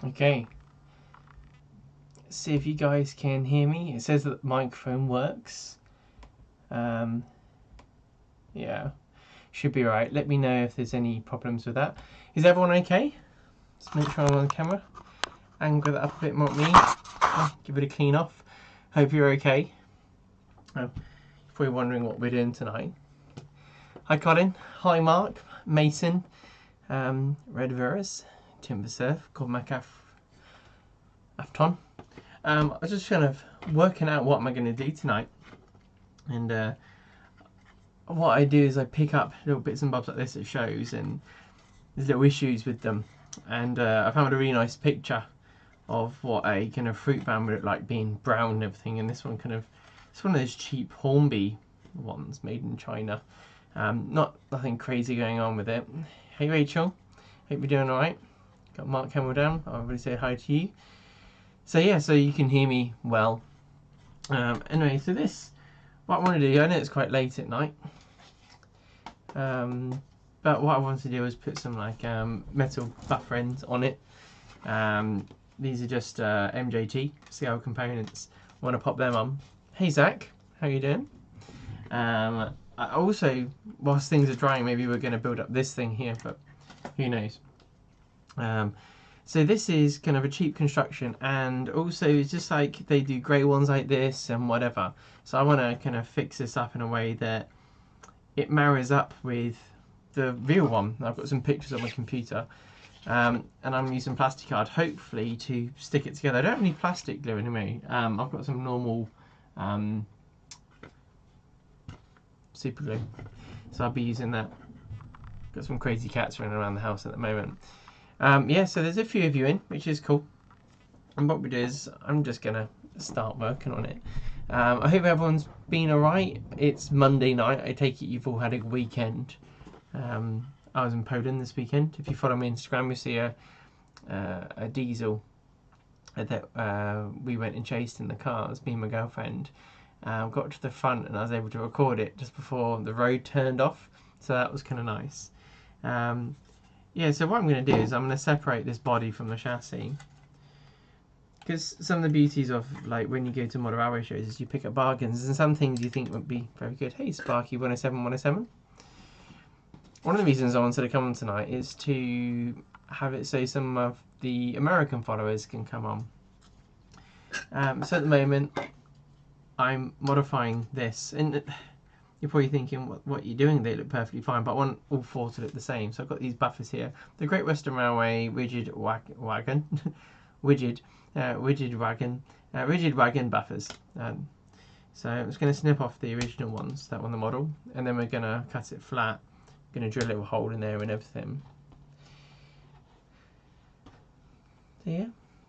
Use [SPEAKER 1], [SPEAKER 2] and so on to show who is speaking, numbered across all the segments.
[SPEAKER 1] Okay. See if you guys can hear me. It says that the microphone works. Yeah, should be right. Let me know if there's any problems with that. Is everyone okay? Let's make sure I'm on camera. Angle that up a bit more at me. Give it a clean off. Hope you're okay. You're probably wondering what we're doing tonight. Hi Colin. Hi Mark. Mason. Red Veras. Timber Surf. Cormac Afton. I was just kind of working out what am I going to do tonight. And what I do is I pick up little bits and bobs like this at shows, and there's little issues with them. And I found a really nice picture of what a kind of fruit band would look like, being brown and everything. And this one it's one of those cheap Hornby ones made in China. Nothing crazy going on with it. Hey Rachel, hope you're doing alright. Got Mark Hamill down. I'll really say hi to you. So yeah, so you can hear me well. Anyway, so what I want to do, I know it's quite late at night, but what I want to do is put some like metal buffer ends on it. These are just MJT scale components. I want to pop them on. Hey Zach, how you doing? I also, whilst things are drying, maybe we're going to build up this thing here, but who knows. So this is kind of a cheap construction, and also it's just like they do grey ones like this and whatever. So I want to kind of fix this up in a way that it marries up with the real one. I've got some pictures on my computer, and I'm using plastic card hopefully to stick it together. I don't need plastic glue anyway. I've got some normal super glue, so I'll be using that. Got some crazy cats running around the house at the moment. Yeah, so there's a few of you in, which is cool. And what we do is I'm just gonna start working on it. I hope everyone's been alright. It's Monday night. I take it you've all had a weekend. I was in Poland this weekend. If you follow me on Instagram, you'll see a diesel that we went and chased in the cars, me and my girlfriend. Got to the front and I was able to record it just before the road turned off. So that was kind of nice. Yeah, so what I'm going to do is I'm going to separate this body from the chassis. Because some of the beauties of like when you go to model railway shows is you pick up bargains, and some things you think would be very good. Hey Sparky 107 107. One of the reasons I wanted to come on tonight is to have it so some of the American followers can come on. So at the moment I'm modifying this, and you're probably thinking, what you're doing? They look perfectly fine, but I want all four to look the same. So I've got these buffers here. The Great Western Railway rigid wagon, rigid wagon buffers. So I'm just going to snip off the original ones, that one, the model, and then we're going to cut it flat. Going to drill a little hole in there and everything. So yeah,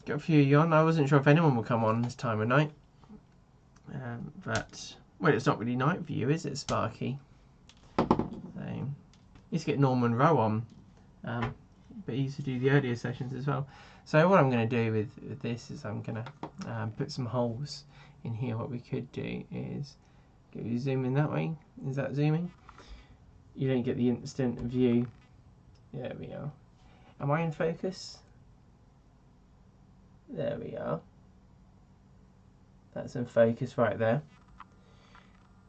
[SPEAKER 1] got a few of you on. I wasn't sure if anyone would come on this time of night, but well, it's not really night for you, is it, Sparky? So, let's get Norman Rowe on, but he used to do the earlier sessions as well. So what I'm going to do with this is I'm going to put some holes in here. What we could do is go zoom in that way. Is that zooming? You don't get the instant view. There we are. Am I in focus? There we are. That's in focus right there.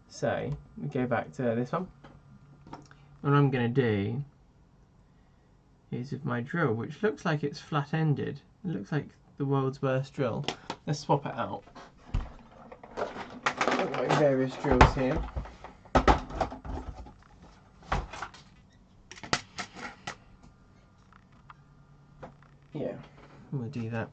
[SPEAKER 1] So we go back to this one. What I'm going to do is with my drill, which looks like it's flat-ended. It looks like the world's worst drill. Let's swap it out. I've got various drills here. Yeah, we'll do that.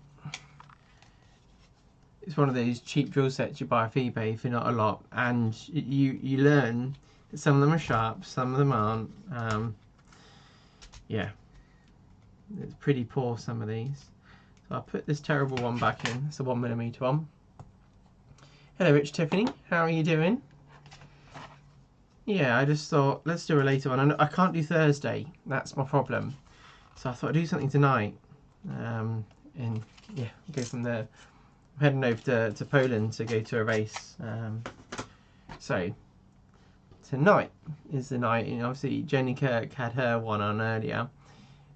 [SPEAKER 1] It's one of those cheap drill sets you buy off eBay for not a lot, and you learn that some of them are sharp, some of them aren't. Yeah, it's pretty poor, some of these. So I'll put this terrible one back in. It's a 1mm one. Hello Rich Tiffany, how are you doing? Yeah, I just thought let's do a later one. I can't do Thursday, that's my problem. So I thought I'd do something tonight, and yeah, go from there. I'm heading over to Poland to go to a race. So tonight is the night, and obviously Jenny Kirk had her one on earlier,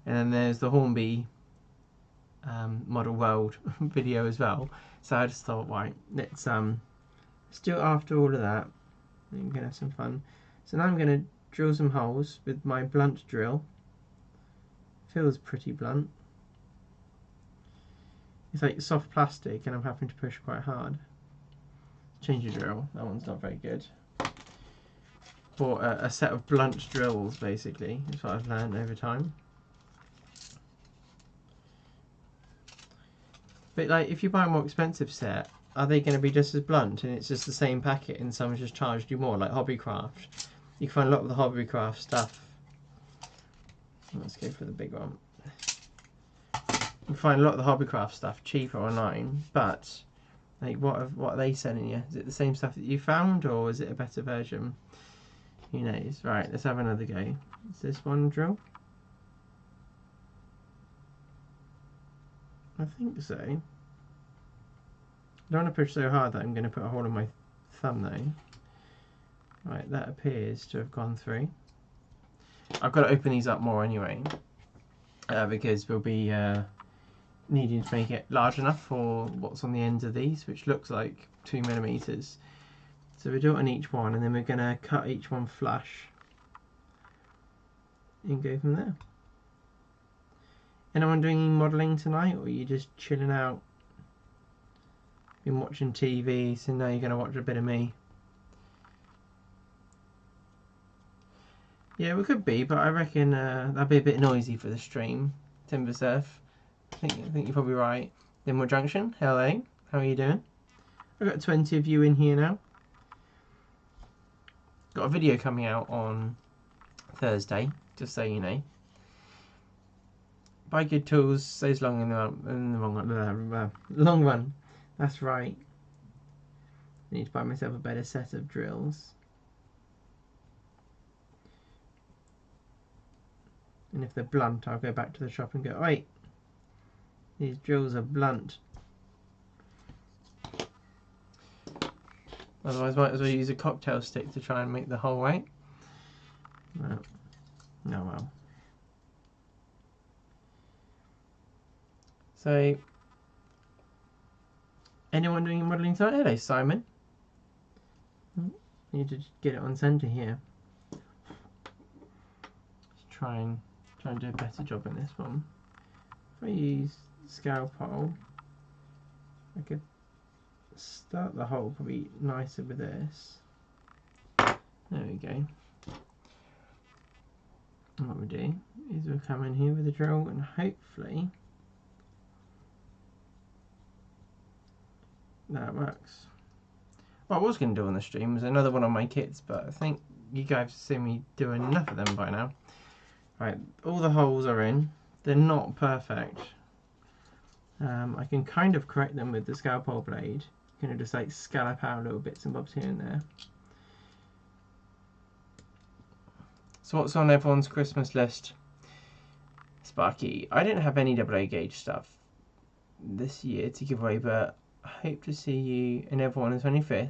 [SPEAKER 1] and then there's the Hornby model world video as well. So I just thought, right, let's do it after all of that. I'm gonna have some fun. So now I'm gonna drill some holes with my blunt drill. Feels pretty blunt. It's like soft plastic and I'm having to push quite hard. Change the drill, that one's not very good. Bought a set of blunt drills basically, that's what I've learned over time. But like, if you buy a more expensive set, are they going to be just as blunt and it's just the same packet and someone's just charged you more, like Hobbycraft? You can find a lot of the Hobbycraft stuff. Let's go for the big one. You can find a lot of the Hobbycraft stuff cheaper online, but like, what are they selling you? Is it the same stuff that you found, or is it a better version? Who knows? Right, let's have another go. Is this one drill? I think so. I don't want to push so hard that I'm going to put a hole in my thumb though. Right, that appears to have gone through. I've got to open these up more anyway, because we'll be needing to make it large enough for what's on the ends of these, which looks like 2mm. So we do it on each one, and then we're going to cut each one flush and go from there. Anyone doing any modelling tonight, or are you just chilling out? Been watching TV, so now you're going to watch a bit of me. Yeah, we could be, but I reckon that'd be a bit noisy for the stream. Timber Surf, I think you're probably right. Linwood Junction, hello, how are you doing? I've got 20 of you in here now. Got a video coming out on Thursday, just so you know. Buy good tools, stays long in the long run. That's right. I need to buy myself a better set of drills. And if they're blunt, I'll go back to the shop and go, wait, these drills are blunt. Otherwise, might as well use a cocktail stick to try and make the hole, right? No. No, well. So, anyone doing modelling tonight? Hello, Simon. Need to get it on centre here. Let's try and do a better job in this one. If I use scalpel, I could start the hole probably nicer with this. There we go. And what we do is we'll come in here with a drill and hopefully that works. What I was going to do on the stream was another one on my kits, but I think you guys have seen me do enough of them by now. Right, all the holes are in. They're not perfect. I can kind of correct them with the scalpel blade. You can just like scallop out little bits and bobs here and there. So what's on everyone's Christmas list? Sparky, I didn't have any AA gauge stuff this year to give away, but I hope to see you and everyone on the 25th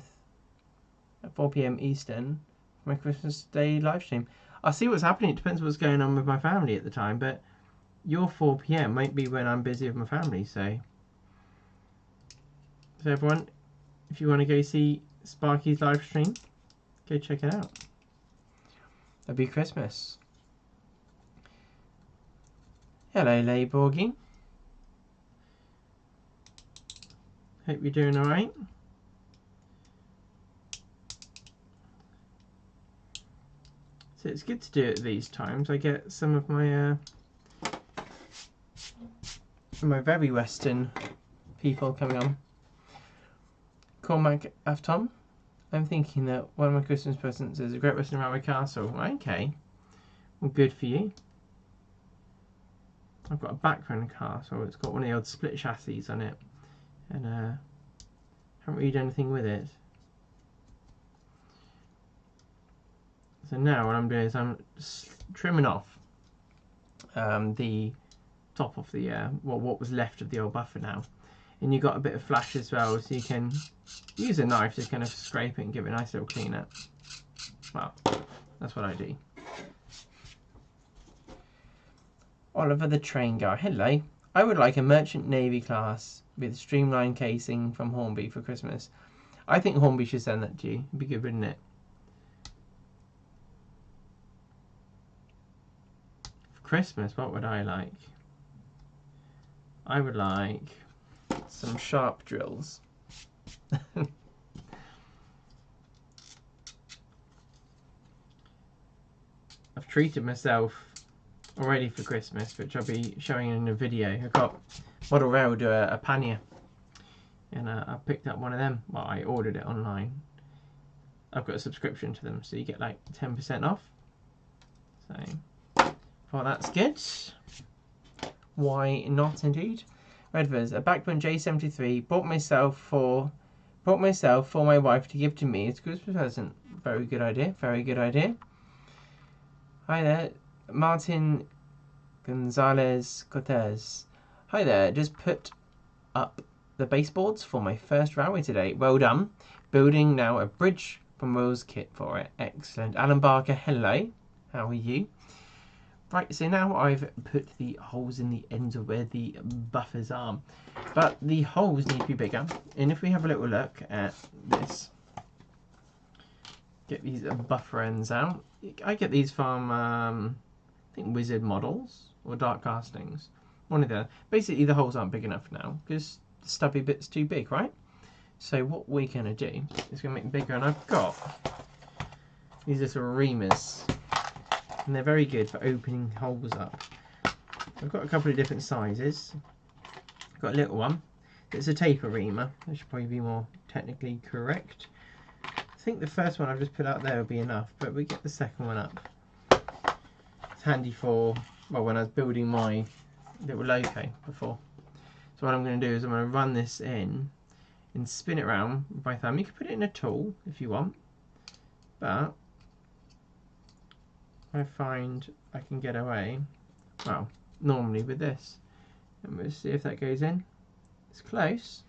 [SPEAKER 1] at 4 PM Eastern for my Christmas Day live stream. I'll see what's happening. It depends what's going on with my family at the time, but your 4 PM might be when I'm busy with my family, so everyone, if you want to go see Sparky's live stream, go check it out. That'll be Christmas. Hello, Layborgie. Hope you're doing alright. So it's good to do it these times. I get some of my very Western people coming on. Cormac Afton. I'm thinking that one of my Christmas presents is a Great Western Railway Castle. Okay. Well, good for you. I've got a background castle. It's got one of the old split chassis on it. And haven't really done anything with it. So now what I'm doing is I'm trimming off the top of the what was left of the old buffer now, and you got a bit of flash as well, so you can use a knife to kind of scrape it and give it a nice little clean up. Well, that's what I do. Oliver the Train Guy, hello. I would like a Merchant Navy class with streamlined casing from Hornby for Christmas. I think Hornby should send that to you. It'd be good, wouldn't it? For Christmas, what would I like? I would like some sharp drills. I've treated myself already for Christmas, which I'll be showing in a video. I got Model Rail do a pannier, and I picked up one of them. Well, I ordered it online. I've got a subscription to them, so you get like 10% off. So, well, that's good. Why not, indeed? Redvers, a Backbone J73. Bought myself for my wife to give to me as a Christmas present. Very good idea. Very good idea. Hi there, Martin Gonzalez Cortez. Hi there, just put up the baseboards for my first railway today. Well done. Building now a bridge from Will's kit for it. Excellent. Alan Barker, hello. How are you? Right, so now I've put the holes in the ends of where the buffers are. But the holes need to be bigger. And if we have a little look at this, get these buffer ends out. I get these from, I think, Wizard Models or Dark Castings. One of the. Basically, the holes aren't big enough now because the stubby bit's too big, right? So what we're going to do is going to make them bigger. And I've got these little reamers. And they're very good for opening holes up. I've got a couple of different sizes. I've got a little one. It's a taper reamer. That should probably be more technically correct. I think the first one I've just put out there will be enough, but we get the second one up. It's handy for, well, when I was building my little loco before. So what I'm going to do is I'm going to run this in and spin it around with my thumb. You can put it in a tool if you want, but I find I can get away, well, normally with this. And we'll see if that goes in. It's close.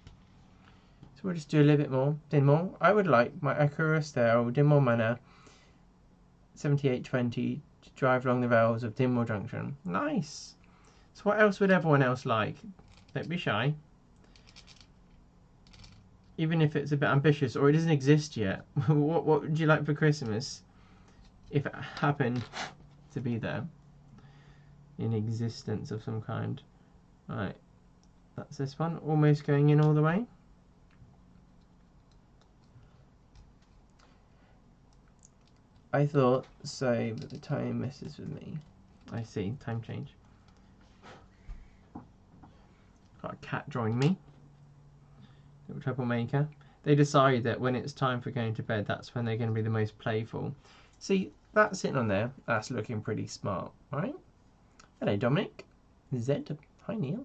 [SPEAKER 1] So we'll just do a little bit more, Dinmore. I would like my Acura Style Dinmore Manor 7820 to drive along the rails of Dinmore Junction. Nice. So what else would everyone else like? Don't be shy. Even if it's a bit ambitious or it doesn't exist yet. what would you like for Christmas? If it happened to be there in existence of some kind. Right, that's this one, almost going in all the way. I thought so, but the time messes with me. I see, time change. Got a cat drawing me. Little troublemaker. They decide that when it's time for going to bed, that's when they're going to be the most playful. See, that's sitting on there. That's looking pretty smart, right? Hello, Dominic. Zed. Hi, Neal.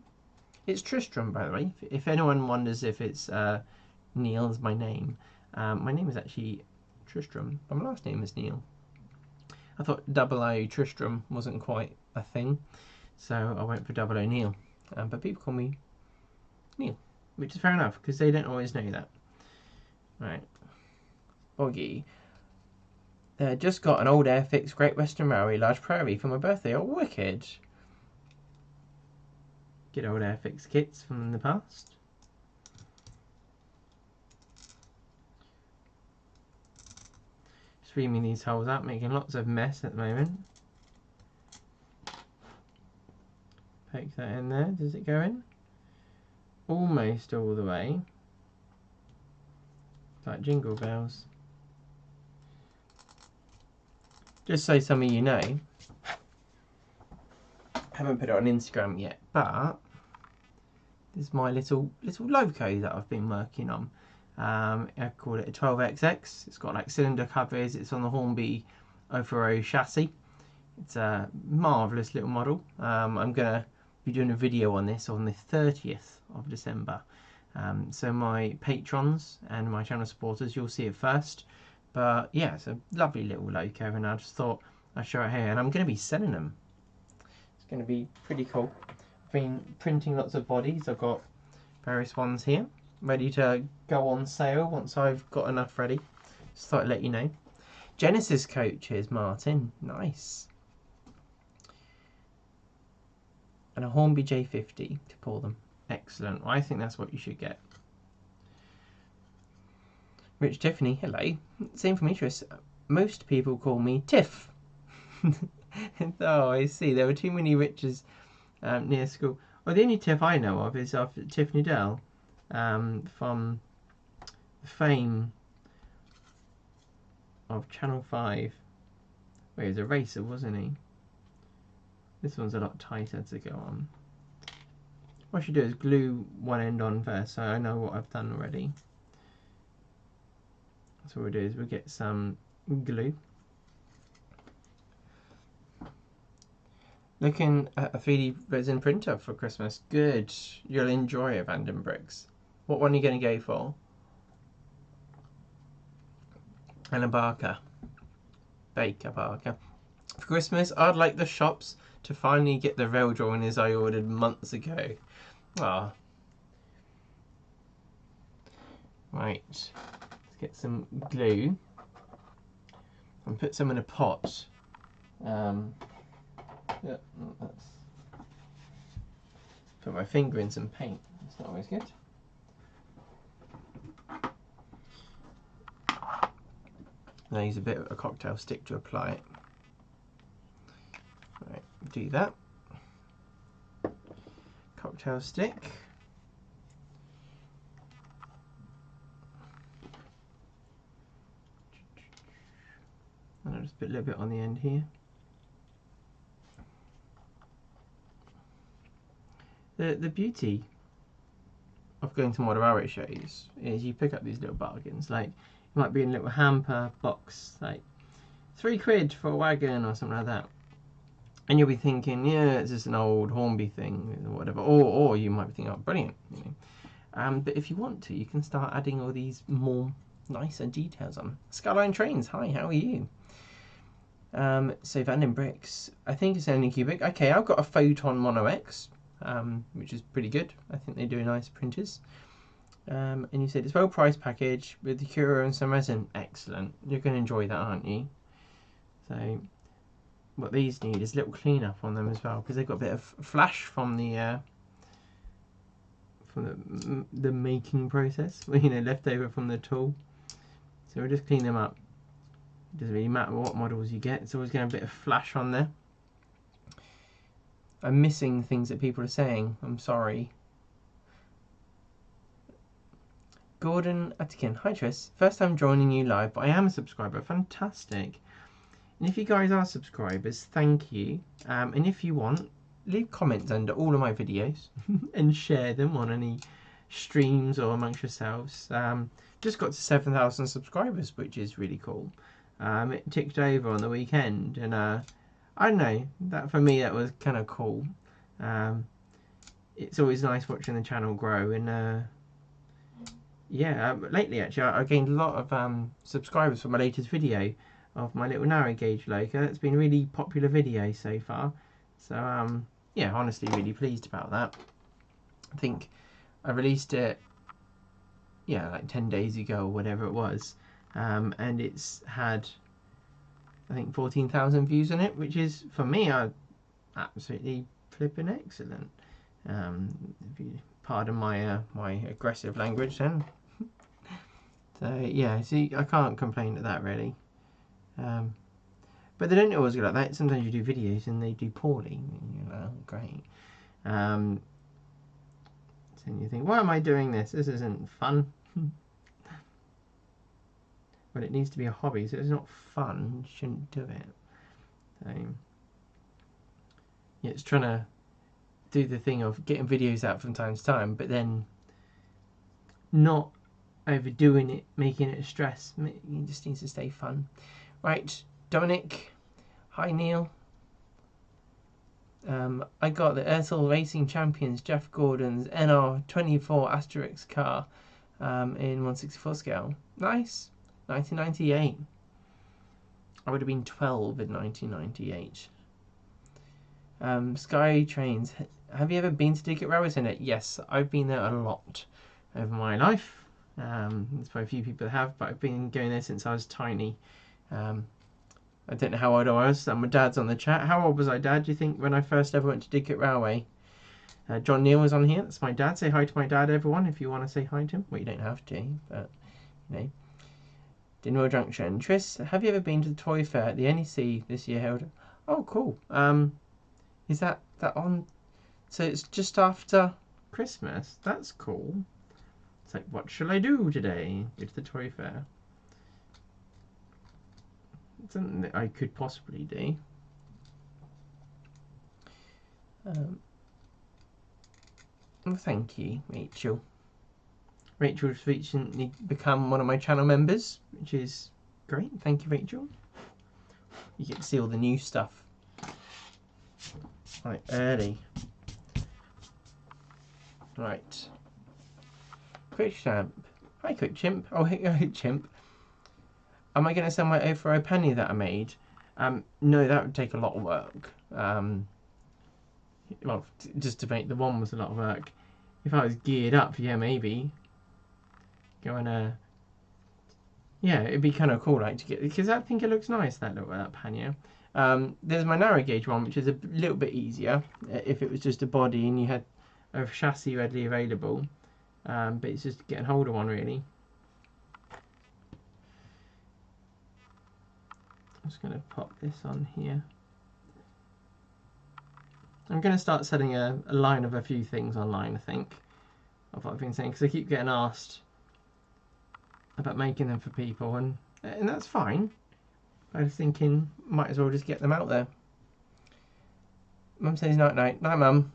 [SPEAKER 1] It's Tristram, by the way. If anyone wonders if it's Neal is my name. My name is actually Tristram, but my last name is Neal. I thought double O Tristram wasn't quite a thing, so I went for double O Neal. But people call me Neal, which is fair enough, because they don't always know that. Right. Boggy. Just got an old Airfix Great Western Railway Large Prairie for my birthday. Oh, wicked. Get old Airfix kits from the past. Just reaming these holes out, making lots of mess at the moment. Poke that in there. Does it go in? Almost all the way. It's like Jingle Bells. Just so some of you know, I haven't put it on Instagram yet, but this is my little loco that I've been working on. I call it a 12XX. It's got like cylinder covers. It's on the Hornby 040 chassis. It's a marvellous little model. I'm going to be doing a video on this on the 30th of December. So my patrons and my channel supporters, you'll see it first. But yeah, it's a lovely little loco, and I just thought I'd show it here. And I'm going to be selling them. It's going to be pretty cool. I've been printing lots of bodies. I've got various ones here ready to go on sale once I've got enough ready. Just thought I'd let you know. Genesis coaches, Martin. Nice. and a Hornby J50 to call them. Excellent. Well, I think that's what you should get. Rich Tiffany, hello. Same for me, Tris. Most people call me Tiff. Oh, I see. There were too many Riches near school. Well, the only Tiff I know of is of Tiffany Dell from fame of Channel 5. Wait, he was a racer, wasn't he? This one's a lot tighter to go on. What I should do is glue one end on first, so I know what I've done already. So what we'll do is we'll get some glue. Looking at a 3D resin printer for Christmas. Good. You'll enjoy it, Vanden Bricks. What one are you going to go for? And a Barker. Baker Barker. For Christmas, I'd like the shops to finally get the rail drawings I ordered months ago. Ah. Right. Let's get some glue. And put some in a pot. Yeah, that's... Put my finger in some paint. That's not always good. Now use a bit of a cocktail stick to apply it. Right, do that. Cocktail stick. And I'll just put a little bit on the end here. The beauty of going to model railway shows is you pick up these little bargains. Like, it might be in a little hamper box, like £3 for a wagon or something like that. And you'll be thinking, yeah, it's just an old Hornby thing or whatever. Or you might be thinking, oh, brilliant. You know. But if you want to, you can start adding all these more nicer details on. Skyline Trains, hi, how are you? So Vanden Bricks, I think it's only cubic. Okay, I've got a Photon Mono X. Which is pretty good. I think they do nice printers. And you said it's well priced package with the cure and some resin. Excellent. You're going to enjoy that, aren't you? So what these need is a little clean up on them as well, because they've got a bit of flash from the making process, you know, left over from the tool. So we'll just clean them up. It doesn't really matter what models you get. It's always going to have a bit of flash on there. I'm missing things that people are saying. I'm sorry. Gordon Atkin. Hi Tris. First time joining you live, but I am a subscriber. Fantastic. And if you guys are subscribers, thank you. And if you want, leave comments under all of my videos and share them on any streams or amongst yourselves. Just got to 7,000 subscribers, which is really cool. It ticked over on the weekend, and I don't know, that for me that was kind of cool. It's always nice watching the channel grow, and yeah, lately actually I gained a lot of subscribers for my latest video of my little narrow gauge loco. It's been a really popular video so far, so yeah, honestly really pleased about that. I think I released it, yeah, like 10 days ago or whatever it was, and it's had, I think, 14,000 views on it, which is, for me, absolutely flipping excellent. If you pardon my my aggressive language then. So yeah, see, I can't complain at that really. But they don't always go like that. Sometimes you do videos and they do poorly. You know, great. So you think, why am I doing this? This isn't fun. Well, it needs to be a hobby, so it's not fun. You shouldn't do it. So, yeah, it's trying to do the thing of getting videos out from time to time, but then not overdoing it, making it a stress. It just needs to stay fun. Right, Dominic. Hi, Neal. I got the Ersel Racing Champions Jeff Gordon's NR24 Asterix car in 1/64 scale. Nice. 1998. I would have been 12 in 1998. Sky Trains. Have you ever been to Diggett Railway Centre? Yes, I've been there a lot over my life. There's probably a few people that have, but I've been going there since I was tiny. I don't know how old I was. My dad's on the chat. How old was I, Dad, do you think, when I first ever went to Diggett Railway? John Neal was on here. That's my dad. Say hi to my dad, everyone, if you want to say hi to him. Well, you don't have to, but, you know. Dinwell Junction. Tris, have you ever been to the toy fair at the NEC this year held? Oh, cool. Is that on? So it's just after Christmas. That's cool. It's like, what shall I do today? Go to the toy fair. It's something that I could possibly do. Well, thank you, Rachel. Rachel's recently become one of my channel members, which is great. Thank you, Rachel. You get to see all the new stuff. Right, early. Right. Quick Champ. Hi, Quick Chimp. Oh, hey, Chimp. Am I going to sell my O4O penny that I made? No, that would take a lot of work. Well, just to make the one was a lot of work. If I was geared up, yeah, maybe. Go and yeah, it'd be kind of cool, like, to get, because I think it looks nice, that pannier. There's my narrow gauge one, which is a little bit easier if it was just a body and you had a chassis readily available. But it's just getting hold of one, really. I'm just going to pop this on here. I'm going to start selling a line of a few things online, I think, of what I've been saying, because I keep getting asked about making them for people, and that's fine. I was thinking, might as well just get them out there. Mum says night night. Night, Mum.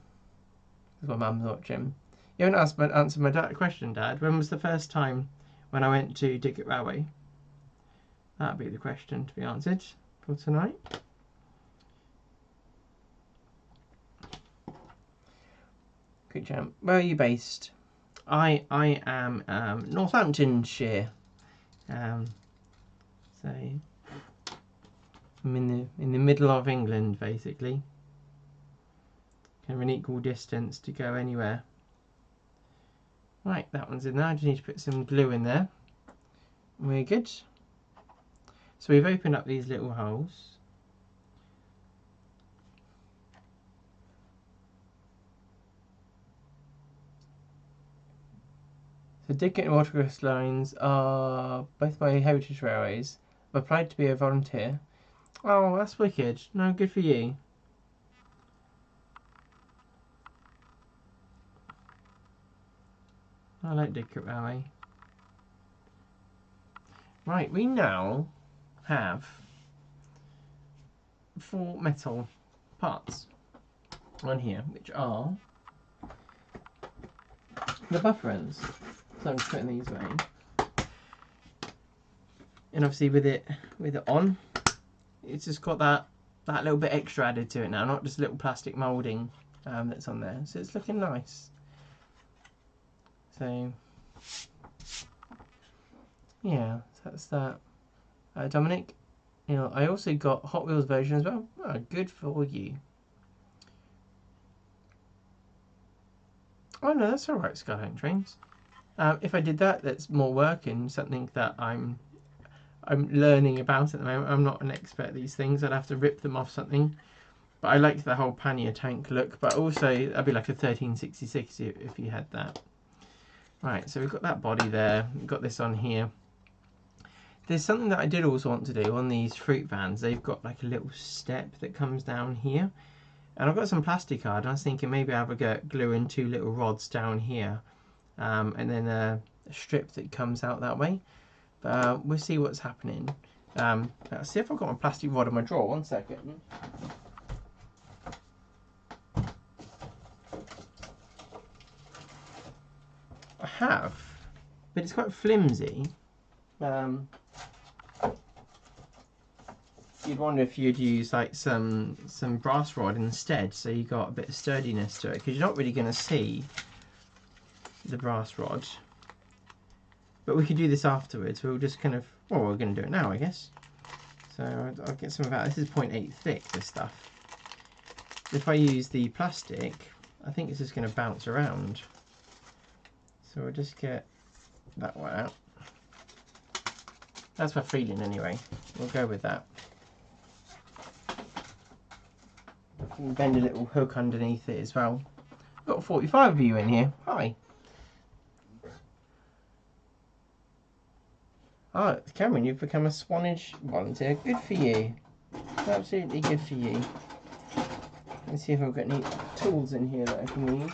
[SPEAKER 1] That's what Mum's watching. You haven't answered my question, Dad. When was the first time when I went to Dickett Railway? That'd be the question to be answered for tonight. Quick Champ. Where are you based? I am Northamptonshire. So I'm in the middle of England, basically. Kind of an equal distance to go anywhere. Right, that one's in there. I just need to put some glue in there. We're good. So we've opened up these little holes. So Dickett and Watercress lines are both by Heritage Railways. I've applied to be a volunteer. Oh, that's wicked. No, good for you. I like Dickett Railway. Right, we now have 4 metal parts on here, which are the buffer ends. So I'm just putting these away. And obviously with it on, it's just got that little bit extra added to it now, not just a little plastic moulding that's on there. So it's looking nice. So yeah, so that's that. Dominic, you know, I also got Hot Wheels version as well. Oh, good for you. Oh no, that's alright, Skyline Trains. If I did that, that's more work and something that I'm learning about at the moment. I'm not an expert at these things. I'd have to rip them off something. But I like the whole pannier tank look. But also, that'd be like a 1366 if you had that. Right, so we've got that body there. We've got this on here. There's something that I did also want to do on these fruit vans. They've got like a little step that comes down here. And I've got some plastic card. I was thinking maybe I would glue in 2 little rods down here. And then a strip that comes out that way. But we'll see what's happening. Let's see if I've got my plastic rod in my drawer. 1 second. I have, but it's quite flimsy. You'd wonder if you'd use like some brass rod instead, so you got a bit of sturdiness to it, because you're not really going to see the brass rod. But we could do this afterwards. We'll just kind of, well, we're going to do it now, I guess. So I'll get some of that. This is 0.8 thick, this stuff. If I use the plastic, I think it's just going to bounce around. So we'll just get that one out. That's my feeling anyway. We'll go with that. You can bend a little hook underneath it as well. Got 45 of you in here. Hi. Oh, Cameron, you've become a Swanage volunteer. Good for you. Absolutely good for you. Let's see if I've got any tools in here that I can use.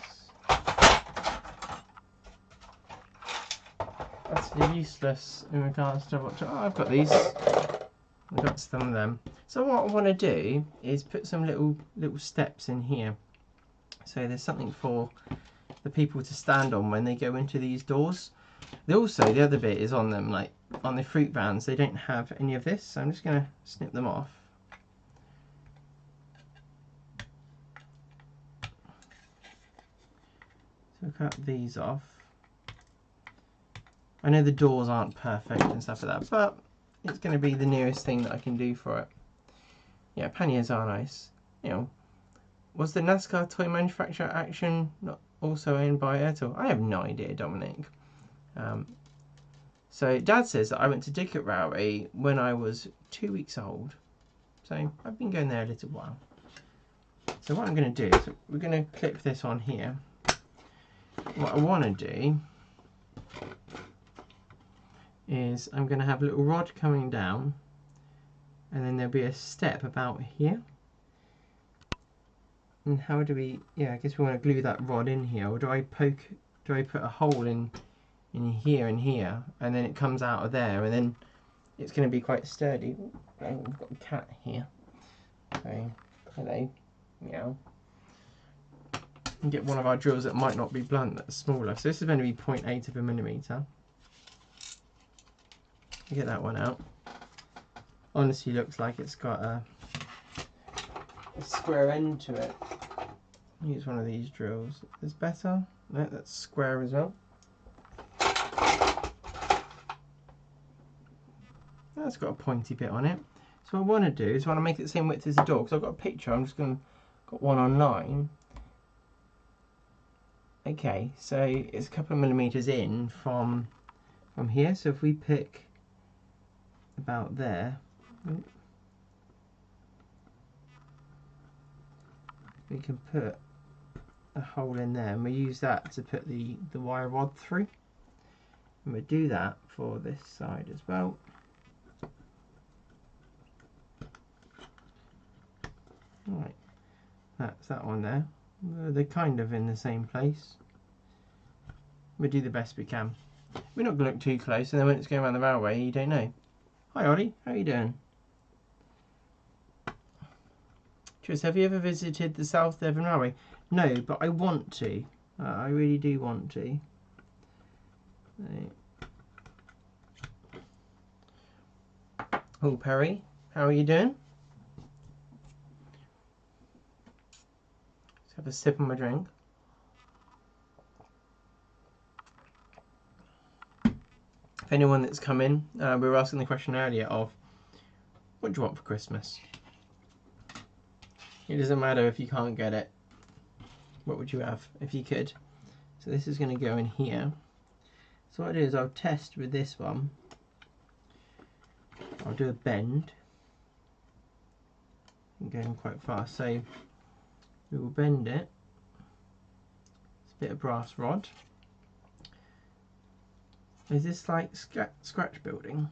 [SPEAKER 1] That's useless in regards to what. Oh, I've got these. I've got some of them. So what I want to do is put some little steps in here. So there's something for the people to stand on when they go into these doors. Also, the other bit is on them, like on the fruit vans, they don't have any of this. So I'm just going to snip them off. So cut these off. I know the doors aren't perfect and stuff like that, but it's going to be the nearest thing that I can do for it. Yeah, panniers are nice. You know, was the NASCAR toy manufacturer Action not also owned by Airtel? I have no idea, Dominic. So Dad says that I went to Dickett Rowley when I was 2 weeks old. So I've been going there a little while. So what I'm going to do is we're going to clip this on here. What I want to do is I'm going to have a little rod coming down, and then there'll be a step about here. And how do we, yeah, I guess we want to glue that rod in here, or do I put a hole in here and here, and then it comes out of there, and then it's going to be quite sturdy. Oh, we've got a cat here. So, hello, meow. And get one of our drills that might not be blunt, that's smaller. So this is going to be 0.8 of a millimetre. Get that one out. Honestly, looks like it's got a square end to it. Use one of these drills. Is better? No, that's square as well. That's got a pointy bit on it. So what I want to do is I want to make it the same width as the door, because I've got a picture. I'm just going to got one online. Okay, so it's a couple of millimeters in from here. So if we pick about there, we can put a hole in there, and we use that to put the wire rod through. And we do that for this side as well. Right, that's that one there. They're kind of in the same place. We do the best we can. We're not going to look too close, and then when it's going around the railway, you don't know. Hi Ollie, how are you doing? Tris, have you ever visited the South Devon Railway? No, but I want to. I really do want to. Oh, Perry, how are you doing? Let's have a sip of my drink. If anyone that's come in, we were asking the question earlier of, what do you want for Christmas? It doesn't matter if you can't get it. What would you have if you could? So this is going to go in here. So what I do is I'll test with this one. I'll do a bend. I'm going quite fast, so we will bend it. It's a bit of brass rod. Is this like scratch building?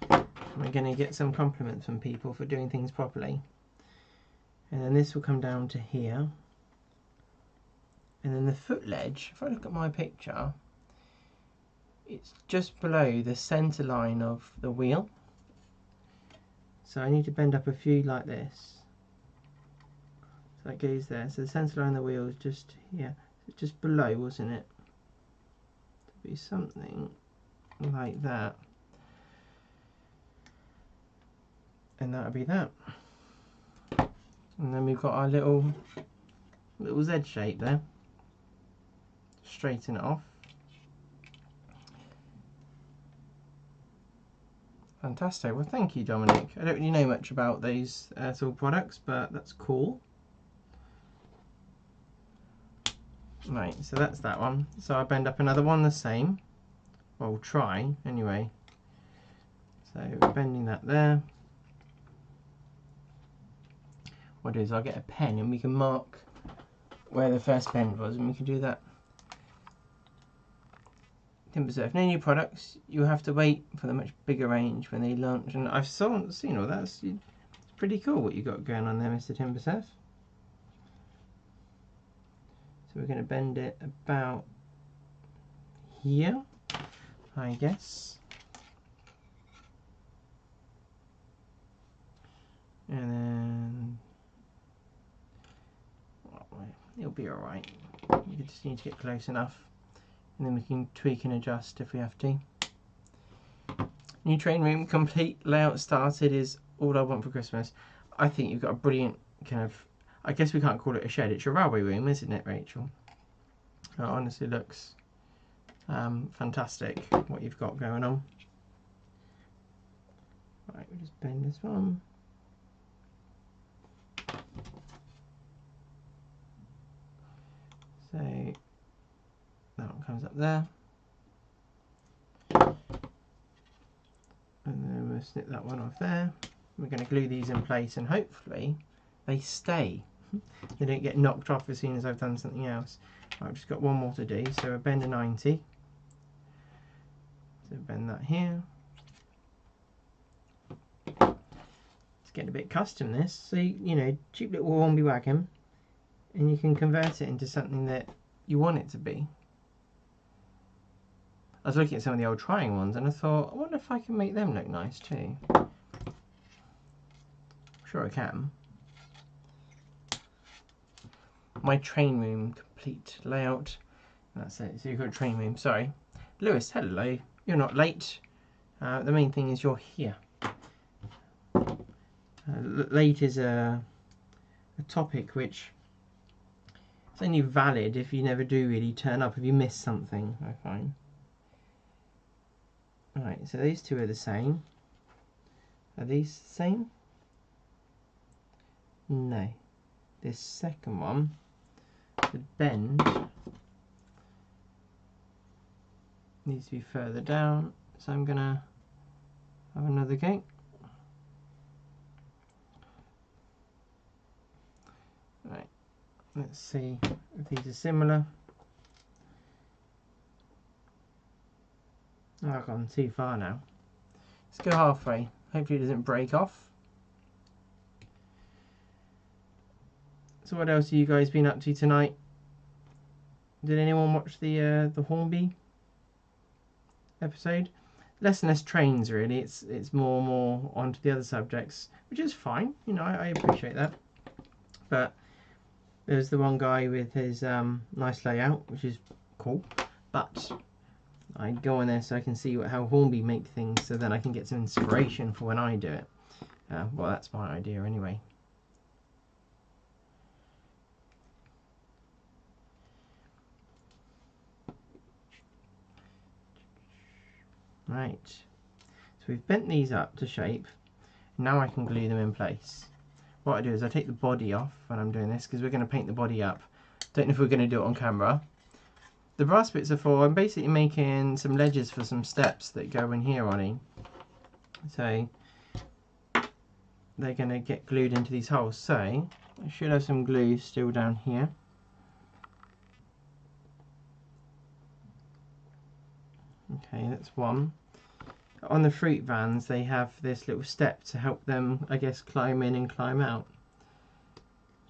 [SPEAKER 1] Am I going to get some compliments from people for doing things properly? And then this will come down to here. And then the foot ledge, if I look at my picture, it's just below the centre line of the wheel. So I need to bend up a few like this. So that goes there. So the centre line of the wheel is just here. It's just below, wasn't it? To be something like that. And that'll be that. And then we've got our little Z shape there. Straighten it off. Fantastic. Well, thank you, Dominic. I don't really know much about these Airtel products, but that's cool. Right, so that's that one. So I'll bend up another one the same. Well, we'll try anyway. So bending that there. What I'll do is I'll get a pen and we can mark where the first bend was, and we can do that. Timber Surf. No new products. You have to wait for the much bigger range when they launch. And I've seen all that. It's pretty cool what you got going on there, Mr. Timber Surf. So we're going to bend it about here, I guess. And then it'll be alright. You just need to get close enough. And then we can tweak and adjust if we have to. New train room complete. Layout started is all I want for Christmas. I think you've got a brilliant kind of, I guess we can't call it a shed, it's your railway room, isn't it, Rachel? It honestly looks fantastic what you've got going on. Right, we just bend this one. So that one comes up there. And then we'll snip that one off there. We're going to glue these in place and hopefully they stay. They don't get knocked off as soon as I've done something else. Right, I've just got one more to do, so we'll bend a 90. So bend that here. It's getting a bit custom this. So, you know, cheap little Hornby wagon, and you can convert it into something that you want it to be. I was looking at some of the old trying ones and I thought, I wonder if I can make them look nice too. I'm sure I can. My train room complete layout. That's it. So you've got a train room. Sorry. Lewis, hello. You're not late. The main thing is you're here. Late is a topic which is only valid if you never do really turn up, if you miss something, I find. Right, so these two are the same. Are these the same? No. This second one, the bend, needs to be further down, so I'm gonna have another go. Right, let's see if these are similar. Oh, I've gone too far now. Let's go halfway. Hopefully it doesn't break off. So what else have you guys been up to tonight? Did anyone watch the Hornby episode? Less and less trains really. It's more and more onto the other subjects, which is fine. You know, I appreciate that. But there's the one guy with his nice layout, which is cool. But I go on there so I can see how Hornby make things, so then I can get some inspiration for when I do it. Well, that's my idea anyway. Right, so we've bent these up to shape. Now I can glue them in place. What I do is I take the body off when I'm doing this, because we're going to paint the body up. Don't know if we're going to do it on camera. The brass bits are for, I'm basically making some ledges for some steps that go in here, Ollie. So they're going to get glued into these holes. So I should have some glue still down here. Okay, that's one. On the fruit vans they have this little step to help them, I guess, climb in and climb out.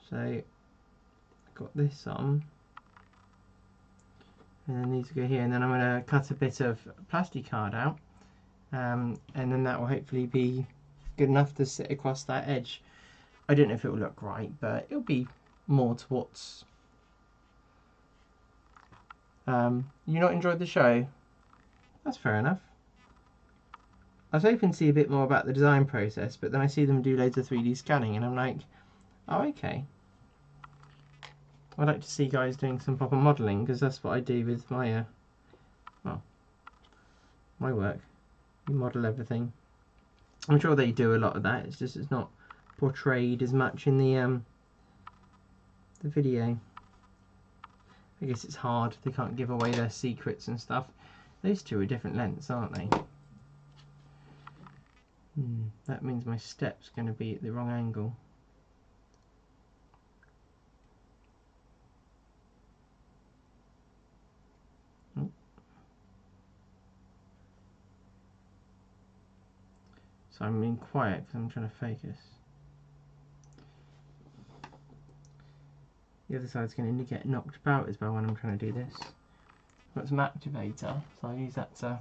[SPEAKER 1] So I've got this on. And then these go here, and then I'm going to cut a bit of plastic card out, and then that will hopefully be good enough to sit across that edge. I don't know if it will look right, but it'll be more to what's... you not enjoyed the show? That's fair enough. I was hoping to see a bit more about the design process, but then I see them do loads of 3D scanning and I'm like, oh okay. I'd like to see guys doing some proper modelling, because that's what I do with my well, my work. You model everything. I'm sure they do a lot of that, it's just it's not portrayed as much in the video. I guess it's hard, they can't give away their secrets and stuff. Those two are different lengths, aren't they? That means my step's going to be at the wrong angle. So I'm being quiet because I'm trying to focus. The other side's going to get knocked about as well when I'm trying to do this. I've got some activator, so I'll use that to...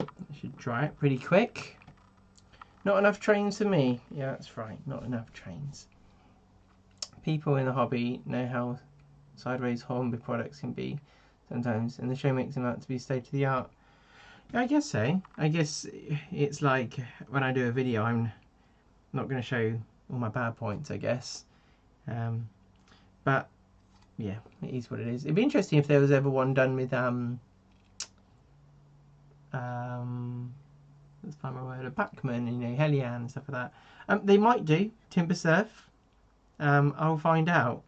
[SPEAKER 1] I should dry it pretty quick. Not enough trains for me. Yeah, that's right, not enough trains. People in the hobby know how sideways Hornby products can be sometimes, and the show makes them out to be state of the art. Yeah, I guess so. I guess it's like when I do a video, I'm not going to show all my bad points, I guess. But yeah, it is what it is. It'd be interesting if there was ever one done with let's find my word, a Bachman, you know, Hellion and stuff like that. They might do Timber Surf. I'll find out.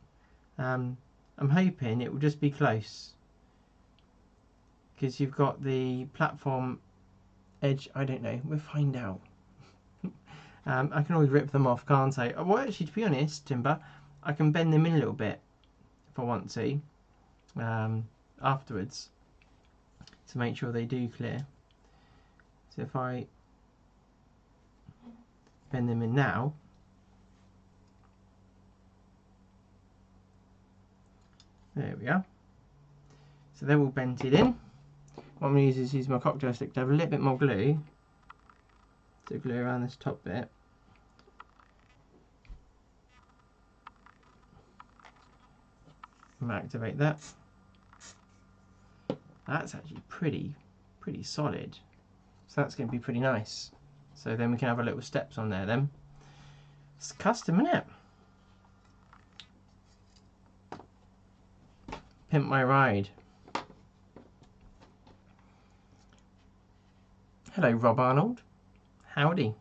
[SPEAKER 1] I'm hoping it will just be close, because you've got the platform edge. I don't know. We'll find out. I can always rip them off, can't I? Well, actually, to be honest, Timber, I can bend them in a little bit if I want to afterwards to make sure they do clear. So if I bend them in now, there we are. So they're all bented in. What I'm going to use my cocktail stick to have a little bit more glue to glue around this top bit. I'm going to activate that. That's actually pretty solid. So that's going to be pretty nice. So then we can have our little steps on there then. It's custom, isn't it? Pimp my ride. Hello, Rob Arnold. Howdy.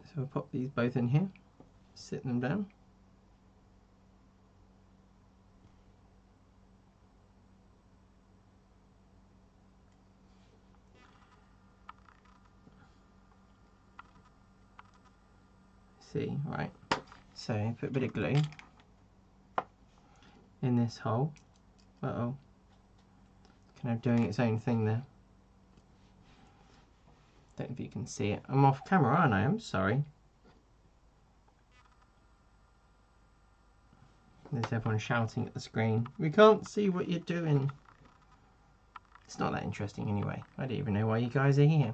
[SPEAKER 1] So we'll pop these both in here, sit them down. See, right. So put a bit of glue in this hole. Uh-oh. Kind of doing its own thing there. Don't know if you can see it. I'm off camera, aren't I? I'm sorry. There's everyone shouting at the screen. We can't see what you're doing. It's not that interesting anyway. I don't even know why you guys are here.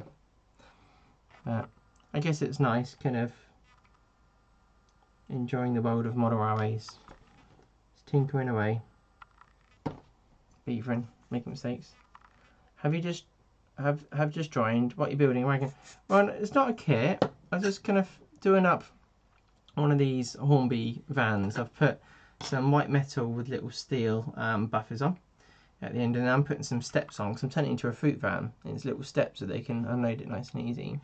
[SPEAKER 1] But I guess it's nice, kind of enjoying the world of model railways. Just tinkering away. Beavering, making mistakes. Have you just have just joined? What you're building a wagon? Well, it's not a kit. I'm just kind of doing up one of these Hornby vans. I've put some white metal with little steel buffers on at the end, and I'm putting some steps on because I'm turning it into a fruit van. It's little steps so they can unload it nice and easy.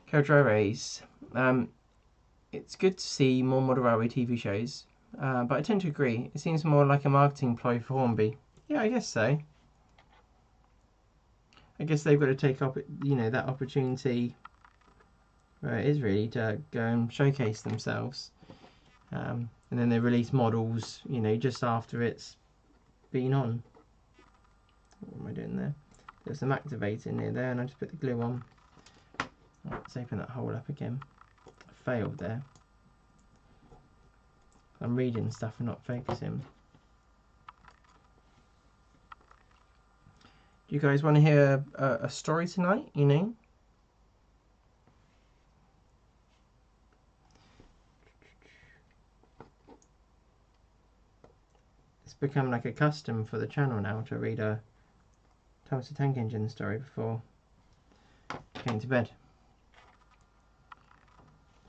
[SPEAKER 1] Carriage Railways. It's good to see more model railway TV shows, but I tend to agree. It seems more like a marketing ploy for Hornby. Yeah, I guess so. I guess they've got to take up, you know, that opportunity where it is really to go and showcase themselves, and then they release models, you know, just after it's been on. What am I doing there? There's some activator near there, and I just put the glue on. Right, let's open that hole up again. I failed there. I'm reading stuff and not focusing. Do you guys want to hear a story tonight, you know? It's become like a custom for the channel now to read a Thomas the Tank Engine story before going to bed.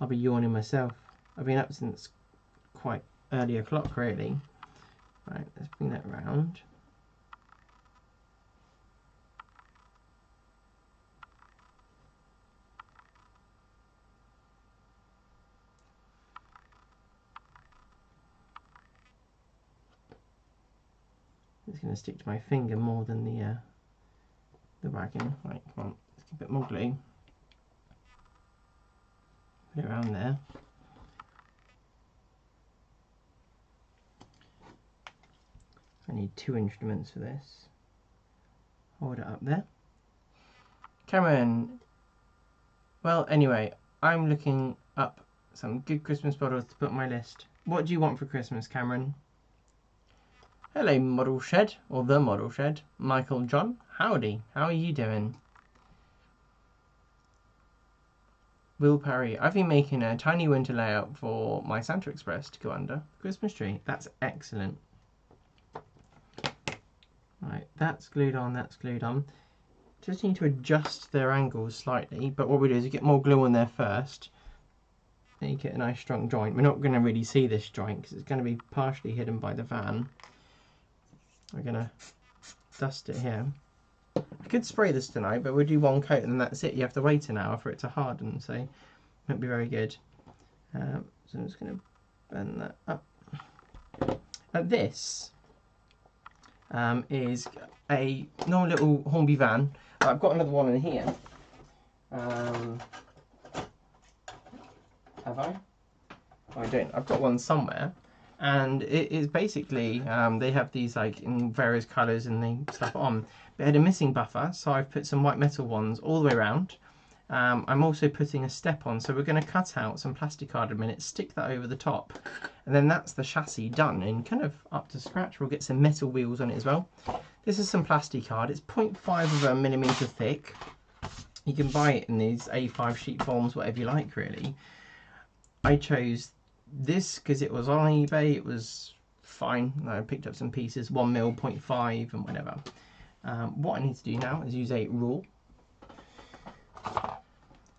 [SPEAKER 1] I'll be yawning myself. I've been up since quite early o'clock really. Right, let's bring that round. It's going to stick to my finger more than the wagon. Right, come on, let's keep a bit more glue. Put it around there. need 2 instruments for this. Hold it up there. Cameron. Well, anyway, I'm looking up some good Christmas bottles to put on my list. What do you want for Christmas, Cameron? Hello, Model Shed, or The Model Shed. Michael John, howdy. How are you doing? Will Parry, I've been making a tiny winter layout for my Santa Express to go under the Christmas tree. That's excellent. Right, that's glued on, that's glued on. Just need to adjust their angles slightly, but what we do is we get more glue on there first. Then you get a nice strong joint. We're not going to really see this joint because it's going to be partially hidden by the van. We're going to dust it here. I could spray this tonight, but we'll do 1 coat and then that's it. You have to wait an hour for it to harden, so it won't be very good. So I'm just going to bend that up. This is a normal little Hornby van. I've got another one in here. Have I? Oh, I don't. I've got one somewhere. And it is basically, they have these like in various colours and they slap it on. But it had a missing buffer, so I've put some white metal ones all the way around. I'm also putting a step on, so we're going to cut out some plastic card in a minute, stick that over the top. And then that's the chassis done and kind of up to scratch. We'll get some metal wheels on it as well. This is some plastic card. It's 0.5 of a millimetre thick. You can buy it in these A5 sheet forms, whatever you like really. I chose this because it was on eBay. It was fine. I picked up some pieces, 1 mil, 0.5 and whatever. What I need to do now is use a rule.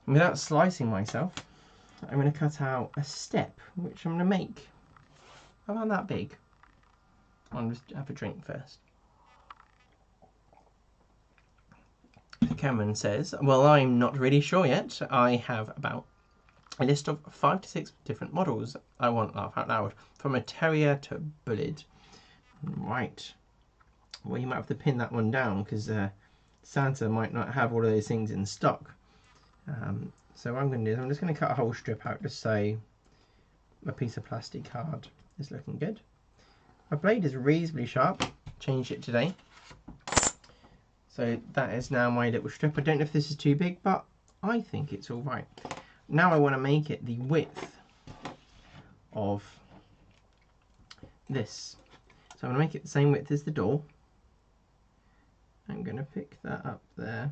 [SPEAKER 1] Without slicing myself, I'm going to cut out a step, which I'm going to make about that big. I'll just have a drink first. Cameron says, well, I'm not really sure yet. I have about a list of 5 to 6 different models I want, laugh out loud, from a terrier to bullet. Right. Well, you might have to pin that one down because Santa might not have all of those things in stock. So what I'm going to do is I'm just going to cut a whole strip out just so a piece of plastic card is looking good. My blade is reasonably sharp. Changed it today. So that is now my little strip. I don't know if this is too big, but I think it's all right. Now I want to make it the width of this. So I'm going to make it the same width as the door. I'm going to pick that up there.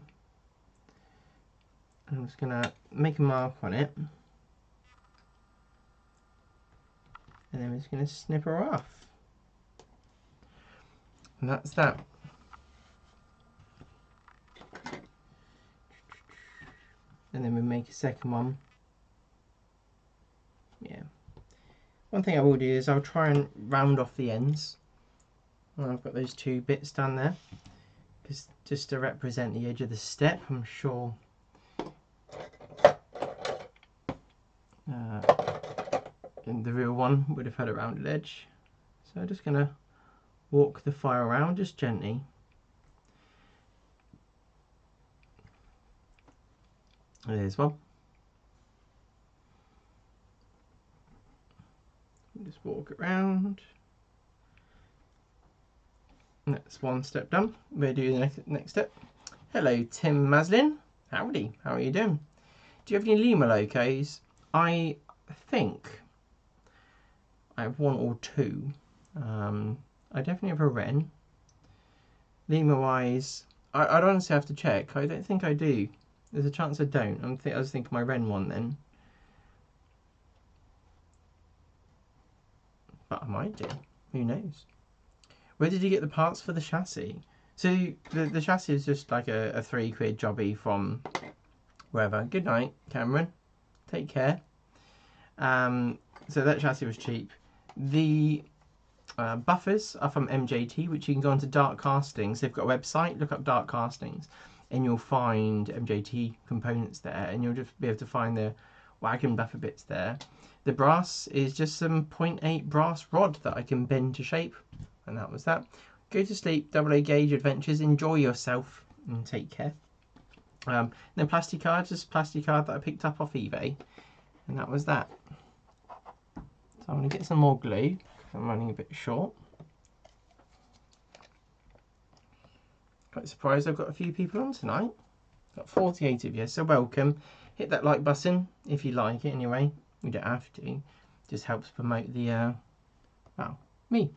[SPEAKER 1] I'm just going to make a mark on it. And then I'm just going to snip her off. And that's that. And then we make a second one. Yeah. One thing I will do is I'll try and round off the ends. Well, I've got those 2 bits down there. Just to represent the edge of the step, I'm sure. And the real one would have had a rounded edge. So I'm just going to walk the file around just gently. There's one. Just walk it around. That's 1 step done. We'll do the next step. Hello, Tim Maslin. Howdy. How are you doing? Do you have any Lima locos? I think I have 1 or 2. I definitely have a Wren. Lima wise, I'd honestly have to check. I don't think I do. There's a chance I don't. I was thinking my Wren one then. But I might do. Who knows? Where did you get the parts for the chassis? So the chassis is just like a £3 jobby from wherever. Good night, Cameron. Take care. So that chassis was cheap. The buffers are from MJT, which you can go onto Dark Castings. They've got a website. Look up Dark Castings, and you'll find MJT components there, and you'll just be able to find the wagon buffer bits there. The brass is just some 0.8 brass rod that I can bend to shape, and that was that. Go to sleep, AA gauge adventures, enjoy yourself, and take care. Then plastic card, just plastic card that I picked up off eBay, and that was that. So I'm going to get some more glue, because I'm running a bit short. Quite surprised I've got a few people on tonight. Got 48 of you, so welcome. Hit that like button if you like it anyway. You don't have to. Just helps promote the, well, me.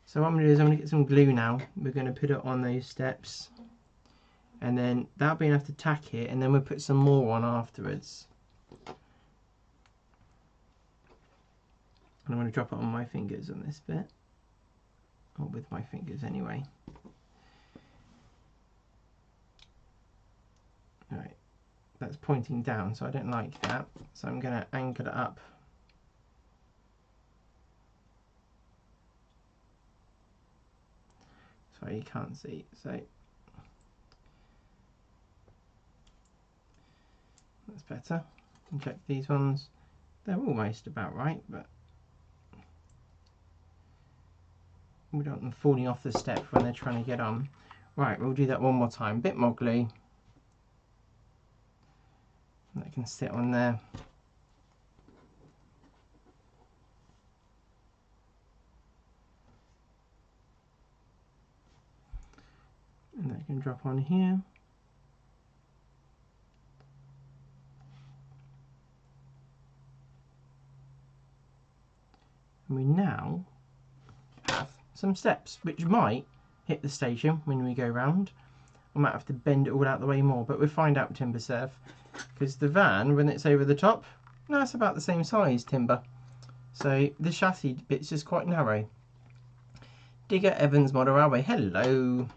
[SPEAKER 1] So what I'm going to do is I'm going to get some glue now. We're going to put it on those steps. And then that'll be enough to tack it, and then we'll put some more on afterwards. And I'm going to drop it on my fingers on this bit. Or with my fingers anyway. Right, that's pointing down, so I don't like that. So I'm going to angle it up. Sorry, you can't see. So that's better. You can check these ones. They're almost about right, but we don't want them falling off the step when they're trying to get on. Right, we'll do that one more time. Bit more glue. That can sit on there. And that can drop on here. And we now have some steps, which might hit the station when we go round. I might have to bend it all out the way more, but we'll find out, Timber Surf. Because the van, when it's over the top, no, it's about the same size, Timber. So the chassis bit's just quite narrow. Digger Evans Model Railway, hello.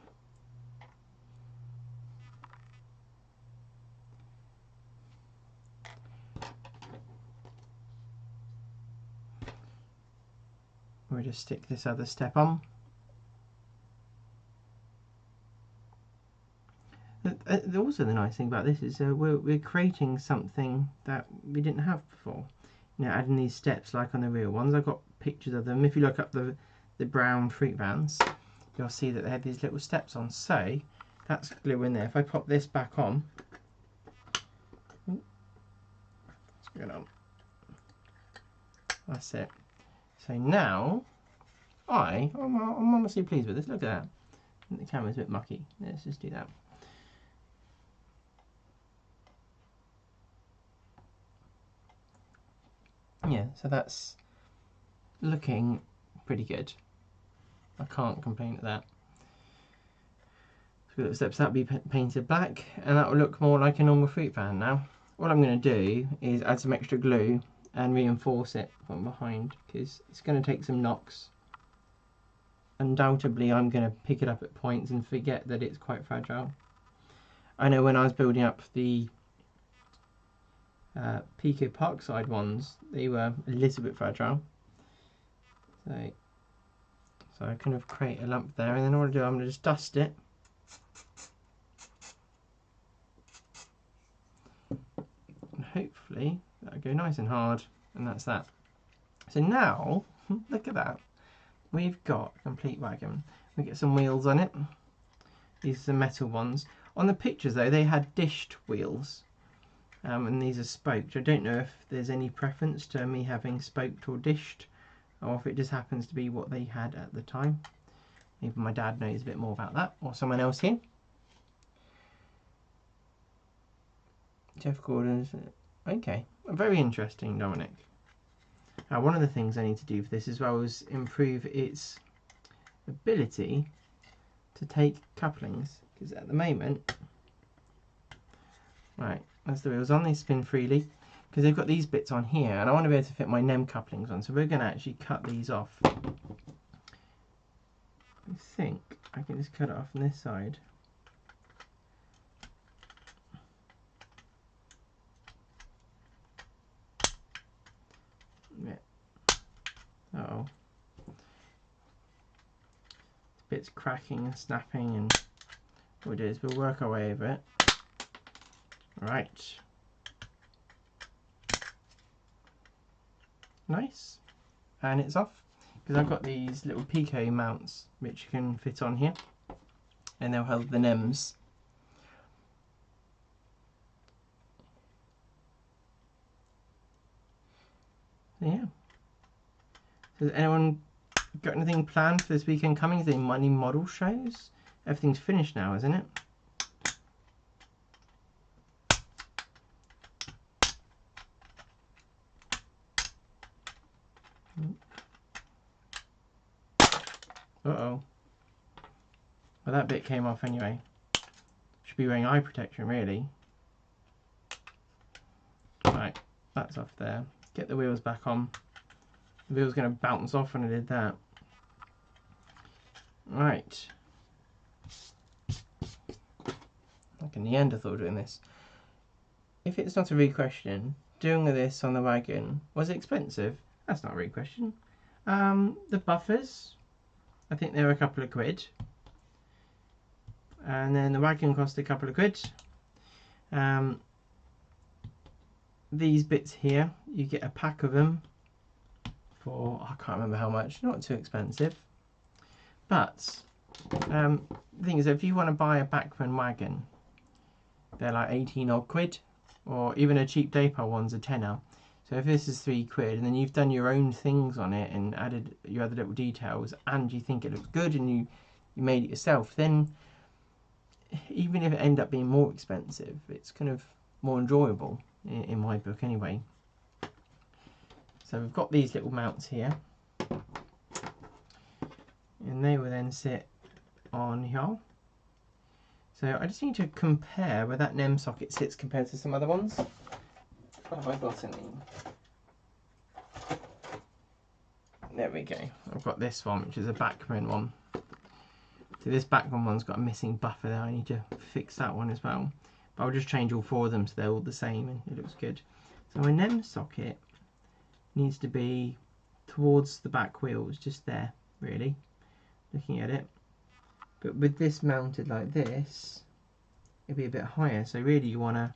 [SPEAKER 1] We'll just stick this other step on. Also, the nice thing about this is we're creating something that we didn't have before. You know, adding these steps like on the real ones. I've got pictures of them. If you look up the brown fruit vans, you'll see that they have these little steps on. So that's glue in there. If I pop this back on, what's going on? That's it. So now I'm honestly pleased with this. Look at that. The camera's a bit mucky. Let's just do that. Yeah, so that's looking pretty good. I can't complain at that. So the steps, that'll be painted black, and that will look more like a normal fruit van now. What I'm going to do is add some extra glue and reinforce it from behind, because it's going to take some knocks. Undoubtedly, I'm going to pick it up at points and forget that it's quite fragile. I know when I was building up the Pico Parkside ones, they were a little bit fragile. So I kind of create a lump there, and then what I'll do, I'm going to just dust it. And hopefully that'll go nice and hard, and that's that. So now, look at that. We've got a complete wagon. We get some wheels on it. These are the metal ones. On the pictures though, they had dished wheels. And these are spoked. I don't know if there's any preference to me having spoked or dished, or if it just happens to be what they had at the time. Maybe my dad knows a bit more about that, or someone else here. Jeff Gordon's, okay, very interesting, Dominic. Now, one of the things I need to do for this as well is improve its ability to take couplings, because at the moment, right, as the wheels on, they spin freely, because they've got these bits on here, and I want to be able to fit my NEM couplings on, so we're going to actually cut these off. I think I can just cut it off on this side. Yeah. Uh-oh. This bit's cracking and snapping, and what we'll do is we'll work our way over it. Right. Nice. And it's off, because I've got these little Pico mounts which can fit on here, and they'll hold the NEMs. So yeah. So has anyone got anything planned for this weekend coming? Is there any model shows? everything's finished now, isn't it? Uh-oh. Well, that bit came off anyway. Should be wearing eye protection, really. Right, that's off there. Get the wheels back on. The wheel's going to bounce off when I did that. Right. Like a Neanderthal doing this. If it's not a real question, doing this on the wagon, was it expensive? That's not a real question. The buffers, I think they were a couple of quid. And then the wagon cost a couple of quid. These bits here, you get a pack of them for, I can't remember how much, not too expensive. But the thing is, if you want to buy a Bachmann wagon, they're like 18 odd quid, or even a cheap Depot one's a tenner. So if this is 3 quid and then you've done your own things on it and added your other little details and you think it looks good and you made it yourself, then even if it ended up being more expensive, it's kind of more enjoyable in my book anyway. So we've got these little mounts here, and they will then sit on here. So I just need to compare where that NEM socket sits compared to some other ones. What have I got in there? There we go. I've got this one, which is a Bachmann one. So this Bachmann one's got a missing buffer there. I need to fix that one as well. But I'll just change all 4 of them so they're all the same and it looks good. So my NEM socket needs to be towards the back wheels, just there, really, looking at it. But with this mounted like this, it'll be a bit higher. So really you want to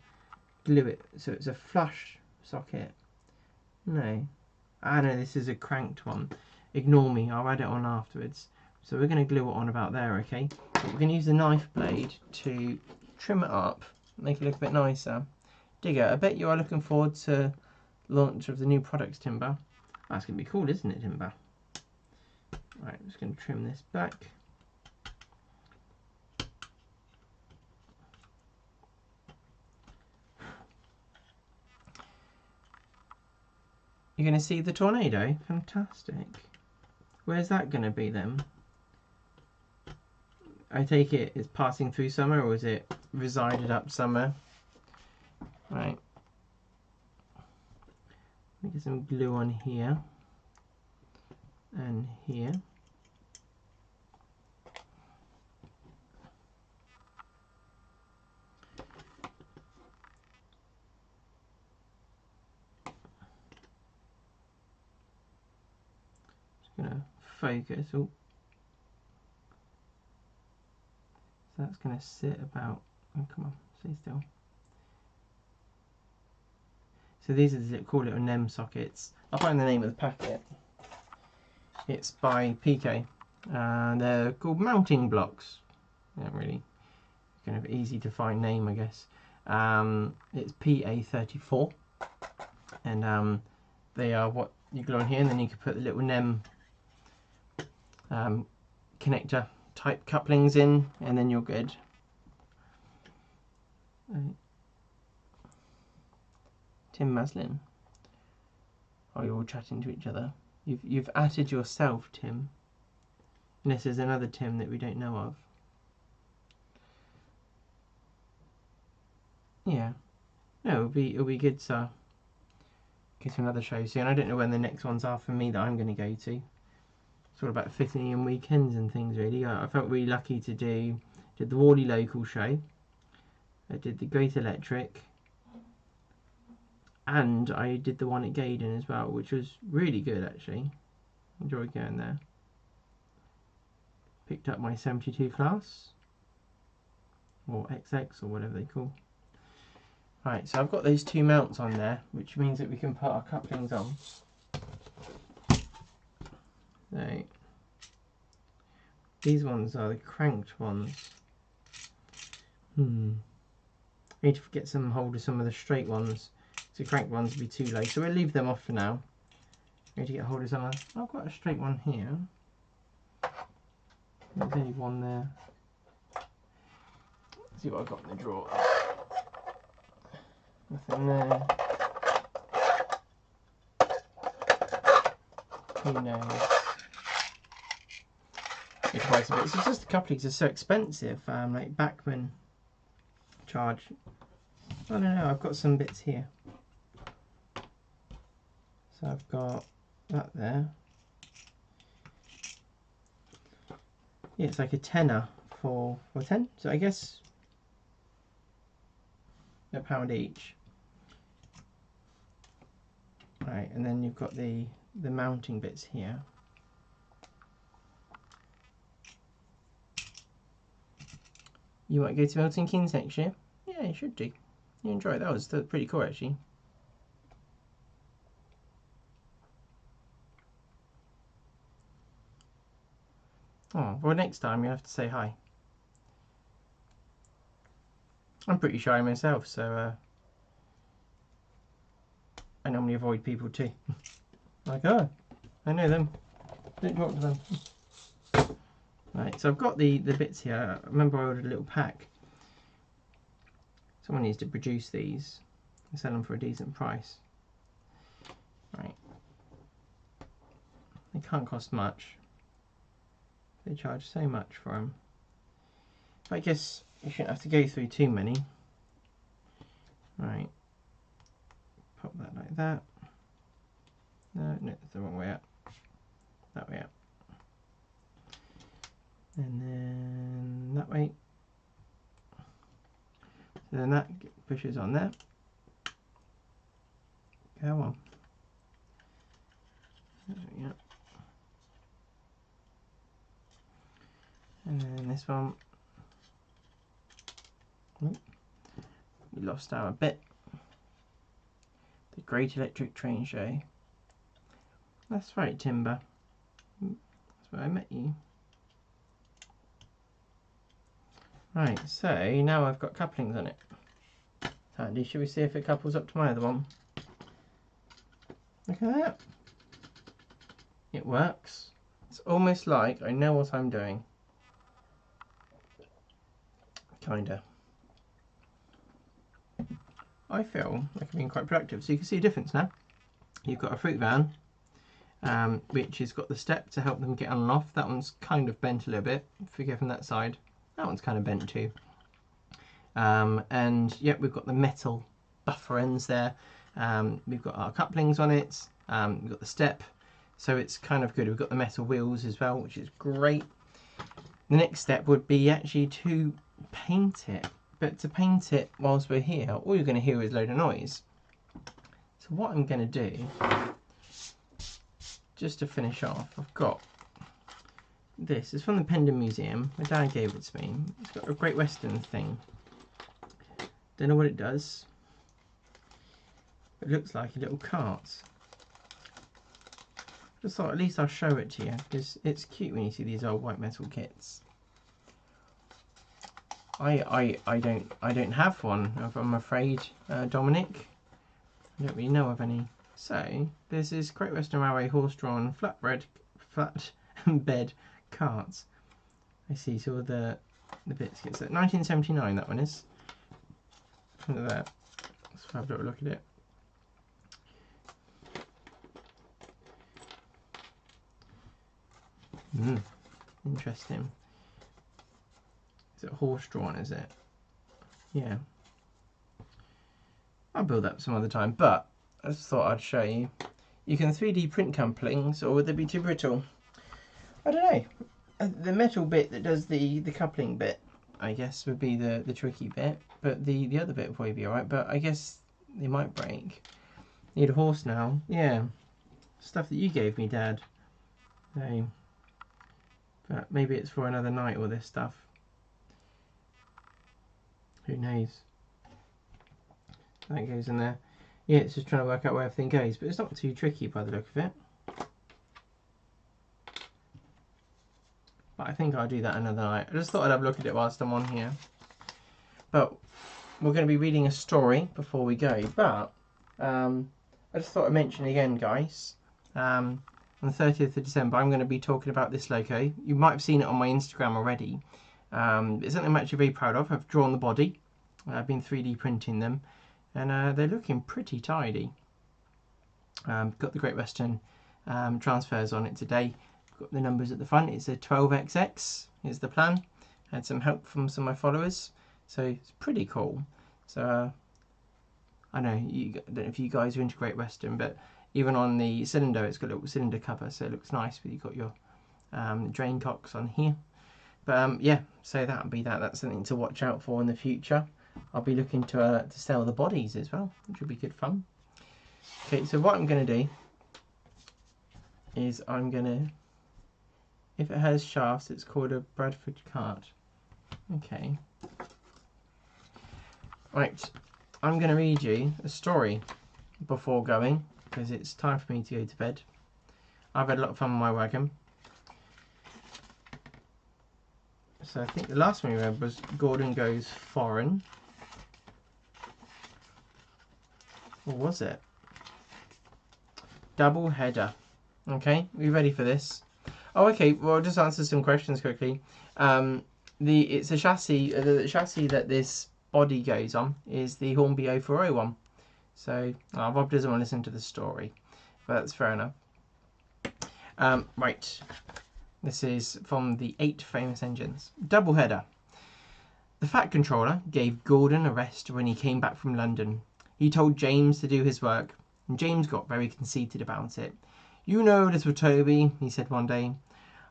[SPEAKER 1] glue it so it's a flush socket. No. Ah no, this is a cranked one. Ignore me, I'll add it on afterwards. So we're going to glue it on about there, okay? But we're going to use the knife blade to trim it up, make it look a bit nicer. Digger, I bet you are looking forward to launch of the new products, Timber. That's going to be cool, isn't it, Timber? Right, I'm just going to trim this back. You're going to see the tornado? Fantastic. Where's that going to be then? I take it it's passing through somewhere, or is it resided up somewhere? Right. Let me get some glue on here and here. Just gonna focus. Oh. So that's gonna sit about. Oh, come on, stay still. So these are the cool little NEM sockets. I'll find the name of the packet. It's by PK. They're called mounting blocks. Not really kind of easy to find name, I guess. It's PA34, and they are what you glue on here, and then you can put the little NEM connector type couplings in, and then you're good. Right. Tim Maslin. Oh, you're all chatting to each other. You've added yourself, Tim. Unless there's another Tim that we don't know of. Yeah. No, it'll be good to get to another show soon. I don't know when the next ones are for me that I'm going to go to. It's all about fitting in weekends and things, really. I felt really lucky to did the Worley local show. I did the Great Electric. And I did the one at Gaydon as well, which was really good actually. Enjoyed going there. Picked up my 72 class, or XX, or whatever they call. Right, so I've got those 2 mounts on there, which means that we can put our couplings on. So these ones are the cranked ones. I need to get some hold of some of the straight ones. The crank ones would be too low, so we'll leave them off for now. I need to get hold of some of. I've got a straight one here. There's only one there. Let's see what I've got in the drawer. Nothing there. Who knows? It's twice a bit. It's just a couple of these are so expensive. Like Bachman charge. I don't know. I've got some bits here. So I've got that there. Yeah, it's like a tenner for 10. So I guess £1 each. Right, and then you've got the mounting bits here. You might go to Milton Keynes next year. Yeah, you should do. You enjoy it. That was pretty cool, actually. Oh, well, next time you have to say hi. I'm pretty shy myself, so I normally avoid people too. Like, oh, I know them. Don't talk to them. Right, so I've got the bits here. I remember I ordered a little pack. Someone needs to produce these and sell them for a decent price. Right. They can't cost much. They charge so much for them. But I guess you shouldn't have to go through too many. Right. Pop that like that. No, it's the wrong way up. That way up. And then that way. So then that pushes on there. Go on. Yeah. And then this one. We lost our bit. The Great Electric Train Show. That's right, Timber. That's where I met you. Right, so now I've got couplings on it. Handy. Should we see if it couples up to my other one? Look at that. It works. It's almost like I know what I'm doing. Kinda. I feel like I'm being quite productive. So you can see a difference now. You've got a fruit van, which has got the step to help them get on and off. That one's kind of bent a little bit, if you go from that side. That one's kind of bent too. And yep, we've got the metal buffer ends there. We've got our couplings on it. We've got the step. So it's kind of good. We've got the metal wheels as well, which is great. The next step would be actually to paint it. But to paint it whilst we're here, all you're going to hear is a load of noise. So what I'm going to do, just to finish off, I've got this. It's from the Pendon Museum. My dad gave it to me. It's got a Great Western thing. Don't know what it does. It looks like a little cart. Just thought at least I'll show it to you, because it's cute when you see these old white metal kits. I don't have one, I'm afraid, Dominic. I don't really know of any. So there's this Great Western Railway horse-drawn flatbed carts. I see. So all the bits get set. 1979. That one is. Look at that. Let's have a little look at it. Interesting. Is it horse-drawn, is it? Yeah. I'll build that some other time, but I just thought I'd show you. You can 3D print couplings, or would they be too brittle? I don't know. The metal bit that does the coupling bit, I guess, would be the tricky bit, but the other bit would probably be alright, but I guess they might break. Need a horse now. Yeah. Stuff that you gave me, Dad. So, but maybe it's for another night, all this stuff. Who knows? That goes in there. Yeah, it's just trying to work out where everything goes, but it's not too tricky by the look of it. But I think I'll do that another night. I just thought I'd have a look at it whilst I'm on here. But we're going to be reading a story before we go. But I just thought I'd mention again, guys. On the 30th of December, I'm going to be talking about this logo. You might have seen it on my Instagram already. It's something I'm actually very proud of. I've drawn the body. I've been 3D printing them, and they're looking pretty tidy. Got the Great Western transfers on it today. Got the numbers at the front. It's a 12XX is the plan. Had some help from some of my followers, so it's pretty cool. So I don't know if you guys are into Great Western, but even on the cylinder, it's got a little cylinder cover, so it looks nice. But you've got your drain cocks on here. But yeah, so that'll be that. That's something to watch out for in the future. I'll be looking to sell the bodies as well, which will be good fun. Okay, so what I'm going to do is I'm going to, if it has shafts, it's called a Bradford cart. Okay. Right, I'm going to read you a story before going, because it's time for me to go to bed. I've had a lot of fun with my wagon. So I think the last one we read was Gordon Goes Foreign. Or was it? Double header. Okay, are you ready for this? Oh, okay. Well, I'll just answer some questions quickly. It's a chassis. The chassis that this body goes on is the Hornby 0401. So Bob doesn't want to listen to the story, but that's fair enough. Right. This is from the 8 famous engines. Double header. The Fat Controller gave Gordon a rest when he came back from London. He told James to do his work, and James got very conceited about it. You know, little Toby, he said one day,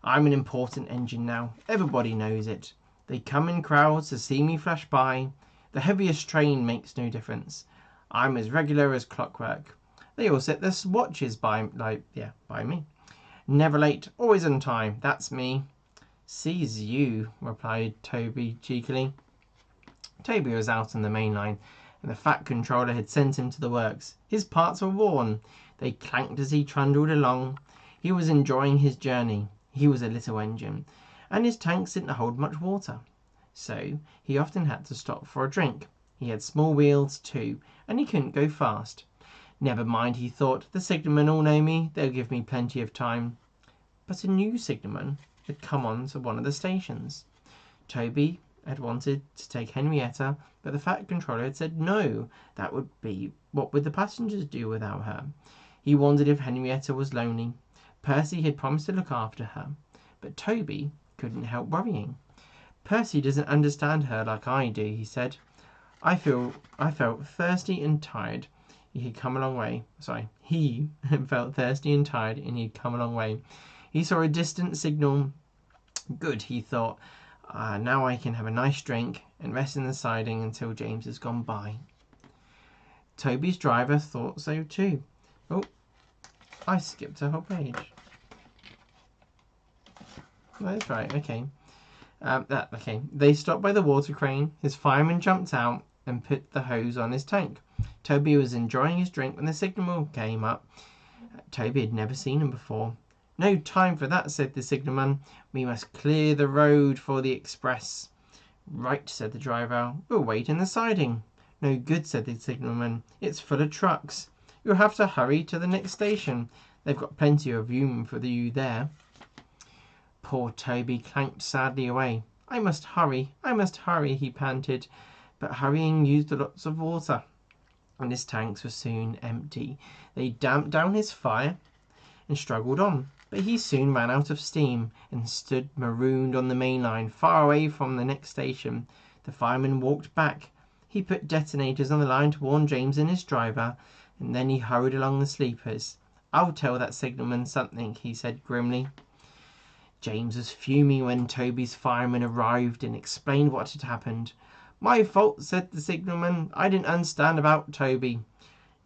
[SPEAKER 1] I'm an important engine now. Everybody knows it. They come in crowds to see me flash by. The heaviest train makes no difference. I'm as regular as clockwork. They all set their watches by me. Never late, always on time. That's me. Sees you, replied Toby cheekily. Toby was out on the main line, and the Fat Controller had sent him to the works. His parts were worn. They clanked as he trundled along. He was enjoying his journey. He was a little engine, and his tanks didn't hold much water. So he often had to stop for a drink. He had small wheels too, and he couldn't go fast. Never mind, he thought, the signalmen all know me. They'll give me plenty of time. But a new signalman had come on to one of the stations. Toby had wanted to take Henrietta, but the Fat Controller had said no. That would be, what would the passengers do without her? He wondered if Henrietta was lonely. Percy had promised to look after her, but Toby couldn't help worrying. Percy doesn't understand her like I do, he said. I felt thirsty and tired. He had come a long way. He felt thirsty and tired, and he'd come a long way. He saw a distant signal. Good, he thought. Now I can have a nice drink and rest in the siding until James has gone by. Toby's driver thought so too. Oh, I skipped a whole page. That's right, okay. Okay. They stopped by the water crane. His fireman jumped out and put the hose on his tank. Toby was enjoying his drink when the signalman came up. Toby had never seen him before. No time for that, said the signalman. We must clear the road for the express. Right, said the driver. We'll wait in the siding. No good, said the signalman. It's full of trucks. You'll have to hurry to the next station. They've got plenty of room for you there. Poor Toby clanked sadly away. I must hurry, he panted. But hurrying used lots of water, and his tanks were soon empty. They damped down his fire and struggled on, but he soon ran out of steam and stood marooned on the main line, far away from the next station. The fireman walked back. He put detonators on the line to warn James and his driver, and then he hurried along the sleepers. I'll tell that signalman something, he said grimly. James was fuming when Toby's fireman arrived and explained what had happened. My fault, said the signalman. I didn't understand about Toby.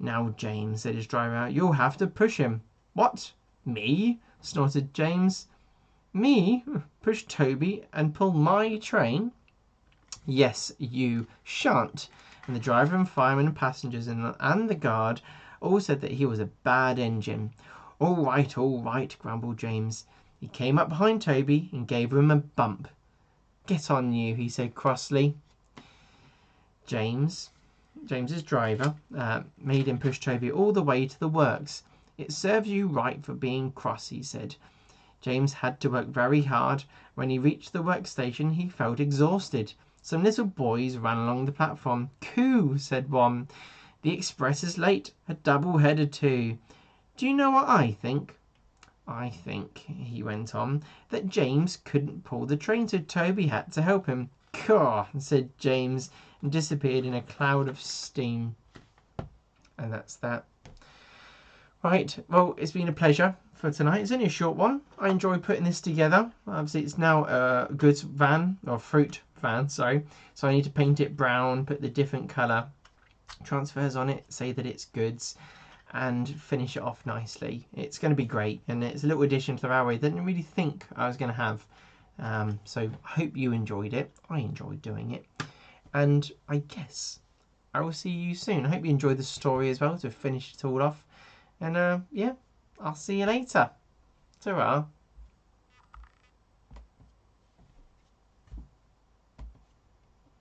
[SPEAKER 1] Now, James, said his driver, you'll have to push him. What? Me? Snorted James. Me? Push Toby and pull my train? Yes, you shan't. And the driver and fireman and passengers and the guard all said that he was a bad engine. All right, grumbled James. He came up behind Toby and gave him a bump. Get on, you, he said crossly. James's driver made him push Toby all the way to the works. It serves you right for being cross, he said. James had to work very hard. When he reached the workstation, he felt exhausted. Some little boys ran along the platform. "Coo," said one. "The express is late. A double-header too. Do you know what I think? I think," he went on, "that James couldn't pull the train, so Toby had to help him." "Caw," said James, and disappeared in a cloud of steam. And that's that. Right, well, it's been a pleasure for tonight. It's only a short one. I enjoy putting this together. Obviously, it's now a goods van, or fruit van, sorry. So I need to paint it brown, put the different colour transfers on it, say that it's goods, and finish it off nicely. It's going to be great, and it's a little addition to the railway that I didn't really think I was going to have. So I hope you enjoyed it. I enjoyed doing it. And I guess I will see you soon. I hope you enjoyed the story as well to finish it all off. And yeah, I'll see you later. Ta-ra.